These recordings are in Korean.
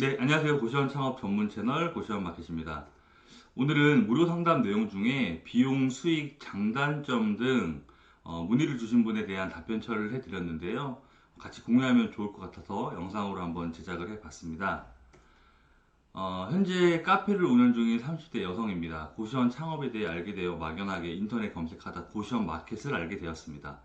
네, 안녕하세요. 고시원 창업 전문 채널 고시원 마켓입니다. 오늘은 무료 상담 내용 중에 비용, 수익, 장단점 등 문의를 주신 분에 대한 답변처를 해드렸는데요. 같이 공유하면 좋을 것 같아서 영상으로 한번 제작을 해봤습니다. 현재 카페를 운영 중인 30대 여성입니다. 고시원 창업에 대해 알게 되어 막연하게 인터넷 검색하다 고시원 마켓을 알게 되었습니다.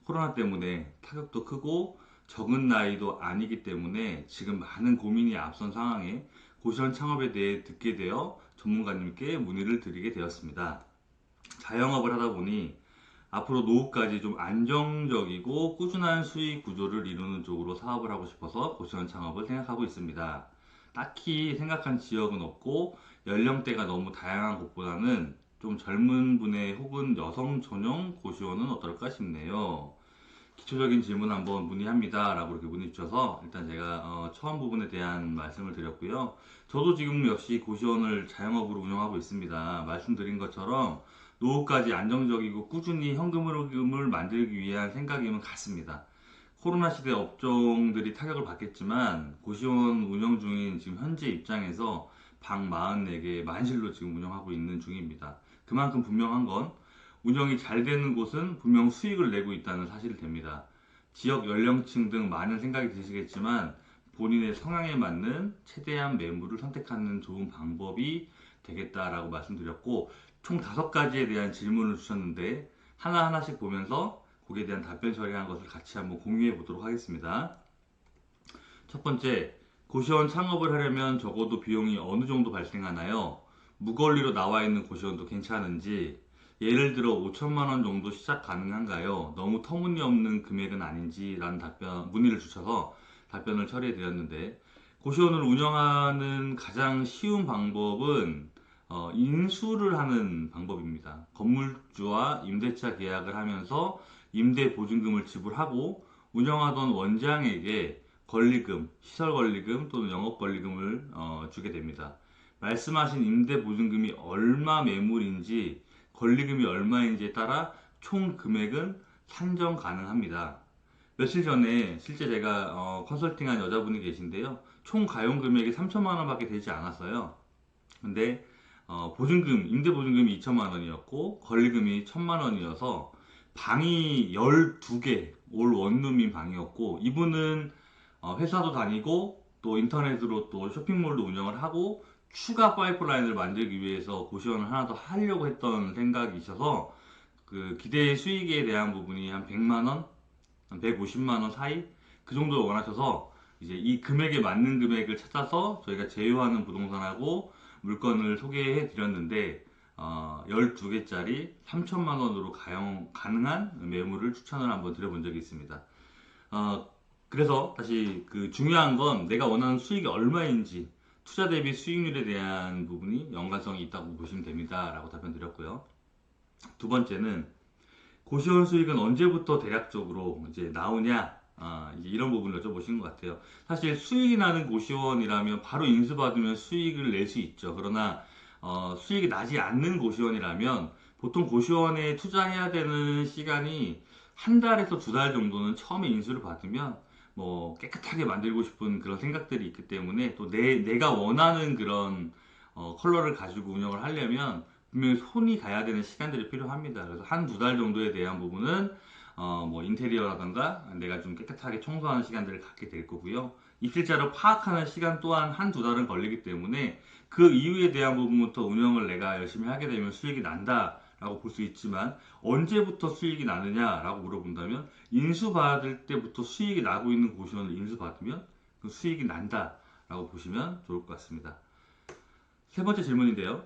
코로나 때문에 타격도 크고 적은 나이도 아니기 때문에 지금 많은 고민이 앞선 상황에 고시원 창업에 대해 듣게 되어 전문가님께 문의를 드리게 되었습니다. 자영업을 하다 보니 앞으로 노후까지 좀 안정적이고 꾸준한 수익 구조를 이루는 쪽으로 사업을 하고 싶어서 고시원 창업을 생각하고 있습니다. 딱히 생각한 지역은 없고 연령대가 너무 다양한 곳보다는 좀 젊은 분의 혹은 여성 전용 고시원은 어떨까 싶네요. 기초적인 질문 한번 문의합니다 라고 이렇게 문의 주셔서 일단 제가 처음 부분에 대한 말씀을 드렸고요. 저도 지금 역시 고시원을 자영업으로 운영하고 있습니다. 말씀드린 것처럼 노후까지 안정적이고 꾸준히 현금을 만들기 위한 생각이면 같습니다. 코로나 시대 업종들이 타격을 받겠지만 고시원 운영 중인 지금 현재 입장에서 방 44개 만실로 지금 운영하고 있는 중입니다. 그만큼 분명한 건 운영이 잘 되는 곳은 분명 수익을 내고 있다는 사실이 됩니다. 지역 연령층 등 많은 생각이 드시겠지만 본인의 성향에 맞는 최대한 매물을 선택하는 좋은 방법이 되겠다라고 말씀드렸고, 총 5가지에 대한 질문을 주셨는데 하나하나씩 보면서 거기에 대한 답변 처리한 것을 같이 한번 공유해 보도록 하겠습니다. 첫 번째, 고시원 창업을 하려면 적어도 비용이 어느 정도 발생하나요? 무권리로 나와 있는 고시원도 괜찮은지, 예를 들어 5천만 원 정도 시작 가능한가요? 너무 터무니없는 금액은 아닌지라는 문의를 주셔서 답변을 처리해 드렸는데, 고시원을 운영하는 가장 쉬운 방법은 인수를 하는 방법입니다. 건물주와 임대차 계약을 하면서 임대 보증금을 지불하고 운영하던 원장에게 권리금, 시설 권리금 또는 영업 권리금을 주게 됩니다. 말씀하신 임대 보증금이 얼마 매물인지 권리금이 얼마인지에 따라 총 금액은 산정 가능합니다. 며칠 전에 실제 제가 컨설팅한 여자분이 계신데요. 총 가용 금액이 3천만 원밖에 되지 않았어요. 근데 보증금, 임대 보증금이 2천만 원이었고 권리금이 1천만 원이어서 방이 12개, 올 원룸인 방이었고, 이분은 회사도 다니고 또 인터넷으로 또 쇼핑몰도 운영을 하고 추가 파이프라인을 만들기 위해서 고시원을 하나 더 하려고 했던 생각이 있어서 그 기대 수익에 대한 부분이 한 100만 원, 한 150만 원 사이 그 정도를 원하셔서 이제 이 금액에 맞는 금액을 찾아서 저희가 제휴하는 부동산하고 물건을 소개해 드렸는데 12개짜리 3천만 원으로 가능한 매물을 추천을 한번 드려본 적이 있습니다. 어, 그래서 다시 그 중요한 건 내가 원하는 수익이 얼마인지 투자 대비 수익률에 대한 부분이 연관성이 있다고 보시면 됩니다 라고 답변 드렸고요. 두 번째는 고시원 수익은 언제부터 대략적으로 이제 나오냐, 이제 이런 부분을 여쭤보신 것 같아요. 사실 수익이 나는 고시원이라면 바로 인수받으면 수익을 낼 수 있죠. 그러나 수익이 나지 않는 고시원이라면 보통 고시원에 투자해야 되는 시간이 한 달에서 2달 정도는 처음에 인수를 받으면 뭐 깨끗하게 만들고 싶은 그런 생각들이 있기 때문에 또 내가 원하는 그런 컬러를 가지고 운영을 하려면 분명히 손이 가야 되는 시간들이 필요합니다. 그래서 한 2달 정도에 대한 부분은 뭐 인테리어라던가 내가 좀 깨끗하게 청소하는 시간들을 갖게 될 거고요. 입실자를 파악하는 시간 또한 한 2달은 걸리기 때문에 그 이후에 대한 부분부터 운영을 내가 열심히 하게 되면 수익이 난다 라고 볼 수 있지만, 언제부터 수익이 나느냐 라고 물어본다면 인수받을 때부터 수익이 나고 있는 고시원을 인수받으면 그 수익이 난다 라고 보시면 좋을 것 같습니다. 세 번째 질문인데요.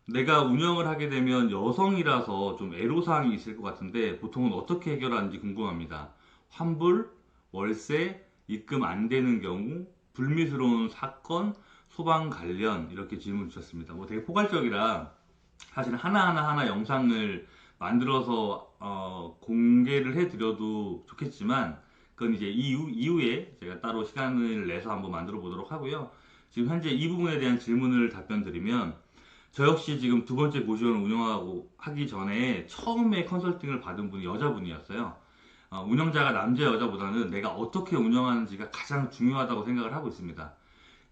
내가 운영을 하게 되면 여성이라서 좀 애로사항이 있을 것 같은데 보통은 어떻게 해결하는지 궁금합니다. 환불, 월세, 입금 안 되는 경우, 불미스러운 사건, 소방 관련 이렇게 질문 주셨습니다. 뭐 되게 포괄적이라 사실 하나하나 영상을 만들어서 공개를 해드려도 좋겠지만 그건 이제 이후에 제가 따로 시간을 내서 한번 만들어 보도록 하고요. 지금 현재 이 부분에 대한 질문을 답변 드리면, 저 역시 지금 2번째 고시원을 운영하고 하기 전에 처음에 컨설팅을 받은 분이 여자분이었어요. 운영자가 남자 여자보다는 내가 어떻게 운영하는지가 가장 중요하다고 생각을 하고 있습니다.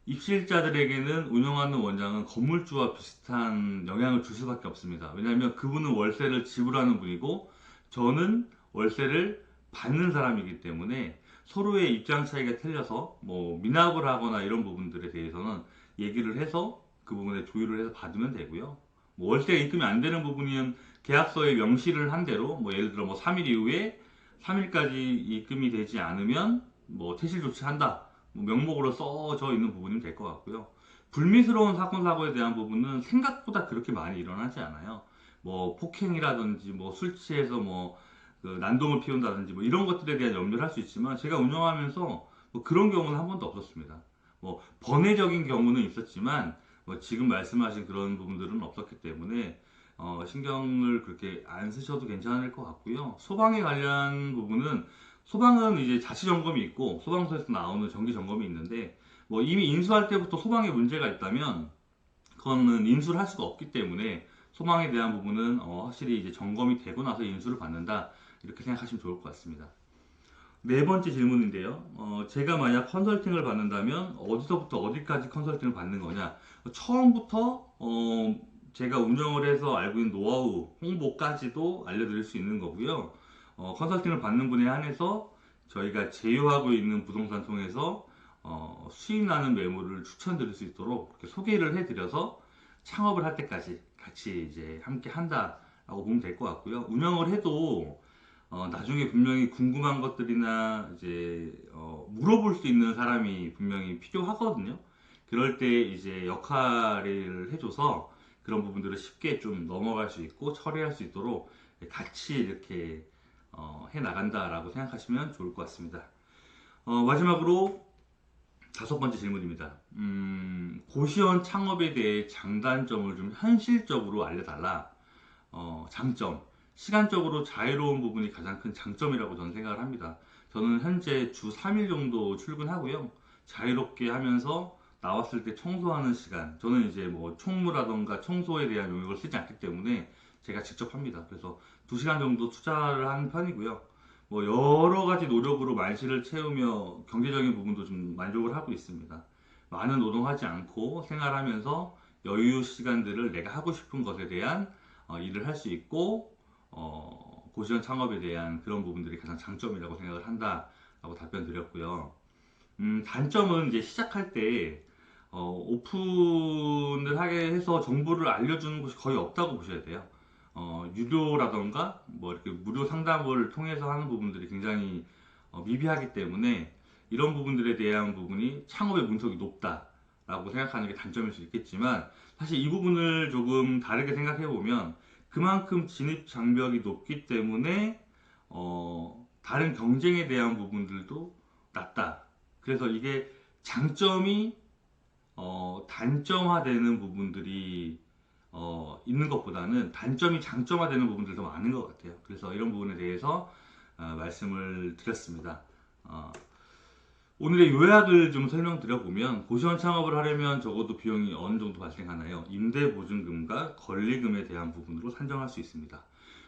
입실자들에게는 운영하는 원장은 건물주와 비슷한 영향을 줄 수밖에 없습니다. 왜냐하면 그분은 월세를 지불하는 분이고 저는 월세를 받는 사람이기 때문에 서로의 입장 차이가 틀려서 뭐 미납을 하거나 이런 부분들에 대해서는 얘기를 해서 그 부분에 조율을 해서 받으면 되고요. 뭐 월세가 입금이 안 되는 부분이면 계약서에 명시를 한 대로 뭐 예를 들어 뭐 3일 이후에 3일까지 입금이 되지 않으면 뭐 퇴실 조치한다. 뭐 명목으로 써져 있는 부분이 될 것 같고요. 불미스러운 사건 사고에 대한 부분은 생각보다 그렇게 많이 일어나지 않아요. 뭐 폭행이라든지 뭐 술 취해서 뭐그 난동을 피운다든지 뭐 이런 것들에 대한 염려를 할 수 있지만 제가 운영하면서 뭐 그런 경우는 한 번도 없었습니다. 뭐 번외적인 경우는 있었지만 뭐 지금 말씀하신 그런 부분들은 없었기 때문에 신경을 그렇게 안 쓰셔도 괜찮을 것 같고요. 소방에 관련 부분은 소방은 이제 자치 점검이 있고 소방서에서 나오는 정기 점검이 있는데 뭐 이미 인수할 때부터 소방에 문제가 있다면 그거는 인수를 할 수가 없기 때문에 소방에 대한 부분은 확실히 이제 점검이 되고 나서 인수를 받는다 이렇게 생각하시면 좋을 것 같습니다. 네 번째 질문인데요. 제가 만약 컨설팅을 받는다면 어디서부터 어디까지 컨설팅을 받는 거냐? 처음부터 제가 운영을 해서 알고 있는 노하우, 홍보까지도 알려드릴 수 있는 거고요. 컨설팅을 받는 분에 한해서 저희가 제휴하고 있는 부동산 통해서 수익 나는 매물을 추천드릴 수 있도록 이렇게 소개를 해드려서 창업을 할 때까지 같이 이제 함께 한다라고 보면 될 것 같고요. 운영을 해도 나중에 분명히 궁금한 것들이나 이제 물어볼 수 있는 사람이 분명히 필요하거든요. 그럴 때 이제 역할을 해줘서 그런 부분들을 쉽게 좀 넘어갈 수 있고 처리할 수 있도록 같이 이렇게 해 나간다라고 생각하시면 좋을 것 같습니다. 마지막으로 다섯 번째 질문입니다. 고시원 창업에 대해 장단점을 좀 현실적으로 알려달라. 장점. 시간적으로 자유로운 부분이 가장 큰 장점이라고 저는 생각을 합니다. 저는 현재 주 3일 정도 출근하고요. 자유롭게 하면서 나왔을 때 청소하는 시간. 저는 이제 뭐 총무라던가 청소에 대한 용역을 쓰지 않기 때문에 제가 직접 합니다. 그래서 2시간 정도 투자를 하는 편이고요. 뭐 여러 가지 노력으로 만시를 채우며 경제적인 부분도 좀 만족을 하고 있습니다. 많은 노동하지 않고 생활하면서 여유 시간들을 내가 하고 싶은 것에 대한 일을 할 수 있고 고시원 창업에 대한 그런 부분들이 가장 장점이라고 생각을 한다라고 답변 드렸고요. 단점은 이제 시작할 때 오픈을 하게 해서 정보를 알려주는 곳이 거의 없다고 보셔야 돼요. 유료라던가 뭐 이렇게 무료 상담을 통해서 하는 부분들이 굉장히 미비하기 때문에 이런 부분들에 대한 부분이 창업의 문턱이 높다라고 생각하는 게 단점일 수 있겠지만 사실 이 부분을 조금 다르게 생각해 보면 그만큼 진입 장벽이 높기 때문에 다른 경쟁에 대한 부분들도 낮다. 그래서 이게 장점이 단점화되는 부분들이 있는 것보다는 단점이 장점화되는 부분들이 더 많은 것 같아요. 그래서 이런 부분에 대해서 말씀을 드렸습니다. 오늘의 요약을 좀 설명드려보면 고시원 창업을 하려면 적어도 비용이 어느 정도 발생하나요? 임대보증금과 권리금에 대한 부분으로 산정할 수 있습니다.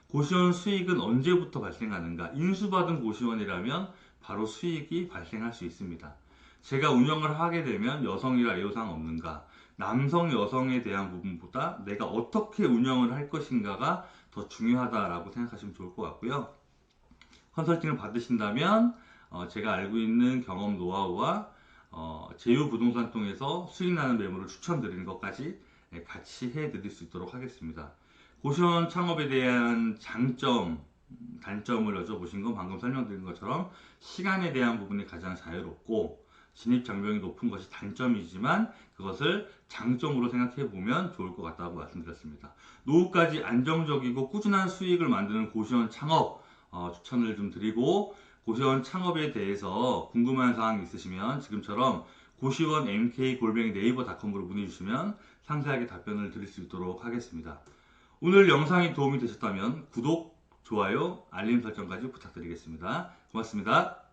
고시원 수익은 언제부터 발생하는가? 인수받은 고시원이라면 바로 수익이 발생할 수 있습니다. 제가 운영을 하게 되면 여성이라 애로사항 없는가? 남성, 여성에 대한 부분보다 내가 어떻게 운영을 할 것인가가 더 중요하다라고 생각하시면 좋을 것 같고요. 컨설팅을 받으신다면 제가 알고 있는 경험 노하우와 제휴 부동산 통해서 수익 나는 매물을 추천드리는 것까지 같이 해드릴 수 있도록 하겠습니다. 고시원 창업에 대한 장점, 단점을 여쭤보신 건 방금 설명드린 것처럼 시간에 대한 부분이 가장 자유롭고 진입 장벽이 높은 것이 단점이지만 그것을 장점으로 생각해 보면 좋을 것 같다고 말씀드렸습니다. 노후까지 안정적이고 꾸준한 수익을 만드는 고시원 창업 추천을 좀 드리고 고시원 창업에 대해서 궁금한 사항 있으시면 지금처럼 고시원 mk@naver.com으로 문의 주시면 상세하게 답변을 드릴 수 있도록 하겠습니다. 오늘 영상이 도움이 되셨다면 구독, 좋아요, 알림 설정까지 부탁드리겠습니다. 고맙습니다.